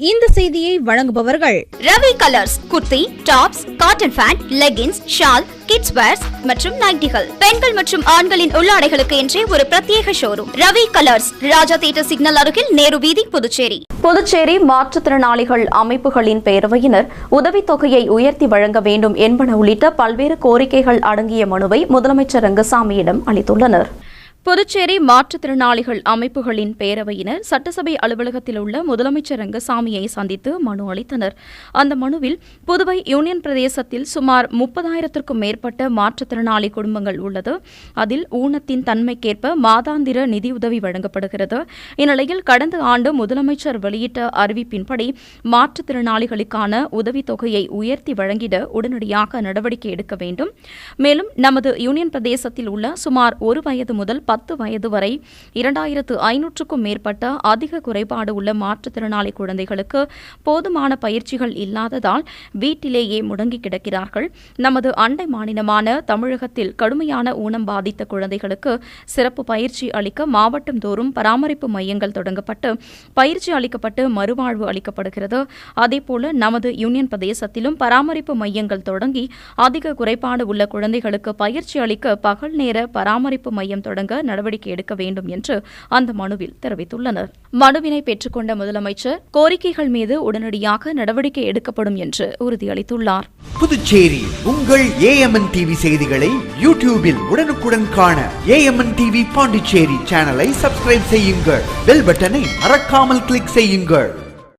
இந்த செய்தியை வழங்குபவர்கள் Ravi colours. Kurti, tops, cotton pant, leggings, shawl, kids wears மற்றும் நைட்டிகள், பெண்கள் மற்றும் ஆண்களின் உள்ளாடைகளுக்கு என்றே ஒரு பிரத்யேக showroom. Ravi colours, Raja theatre signal அருகில், நேரு வீதி, புதுச்சேரி. புதுச்சேரி மாற்றுத்திறனாளிகள் அமைப்புகளின் பேரவையினர் உதவித்தொகையை உயர்த்தி வழங்க வேண்டும் என்பன உள்ளிட்ட பல்வேறு கோரிக்கைகள் அடங்கிய மனுவை முதலமைச்சர் ரங்கசாமியிடம் அளித்துள்ளனர். புதுச்சேரி மாற்றுத்திறனாளிகள் அமைப்புகளின் பேரவையினர் சட்டசபை அலுவலகத்தில் உள்ள முதலமைச்சர் ரங்கசாமியை சந்தித்து மனு அளித்தனர். அந்த மனுவில் புதுவை யூனியன் பிரதேசத்தில் சுமார் 30,000க்கும் மேற்பட்ட மாற்றுத்திறனாளி குடும்பங்கள் உள்ளது. அதில் ஊனத்தின் தன்மைக்கேற்ப மாதாந்திர நிதியுதவி வழங்கப்படுகிறது. இந்நிலையில் கடந்த ஆண்டு முதலமைச்சர் வெளியிட்ட அறிவிப்பின்படி மாற்றுத்திறனாளிகளுக்கான உதவித்தொகையை உயர்த்தி வழங்கிட உடனடியாக நடவடிக்கை எடுக்க வேண்டும். மேலும் நமது யூனியன் பிரதேசத்தில் உள்ள சுமார் 1 வயது முதல் 10 வயது வரை 2,500க்கும் மேற்பட்ட அதிக குறைபாடு உள்ள மாற்றுத்திறனாளி குழந்தைகளுக்கு போதுமான பயிற்சிகள் இல்லாததால் வீட்டிலேயே முடங்கி கிடக்கிறார்கள். நமது அண்டை மாநிலமான தமிழகத்தில் கடுமையான ஊனம் பாதித்த குழந்தைகளுக்கு சிறப்பு பயிற்சி அளிக்க மாவட்டம் தோறும் பராமரிப்பு மையங்கள் தொடங்கப்பட்டு பயிற்சி அளிக்கப்பட்டு மறுவாழ்வு அளிக்கப்படுகிறது. அதேபோல நமது யூனியன் பிரதேசத்திலும் பராமரிப்பு மையங்கள் தொடங்கி அதிக குறைபாடு உள்ள குழந்தைகளுக்கு பயிற்சி அளிக்க பகல் நேர பராமரிப்பு மையம் தொடங்க நடவடிக்கை எடுக்க வேண்டும் என்று அந்த மனுவில் தெரிவித்துள்ளனர். மனுவினை பெற்றுக்கொண்ட முதலமைச்சர் கோரிக்கைகள் மீது உடனடியாக நடவடிக்கை எடுக்கப்படும் என்று உறுதியளித்துள்ளார். புதுச்சேரி உங்கள் AMN TV செய்திகளை யூடியூபில் உடனுக்குடன் காண AMN TV பாண்டிச்சேரி சேனலை சப்ஸ்கிரைப் செய்யுங்கள். பெல் பட்டனை மறக்காமல் கிளிக் செய்யுங்கள்.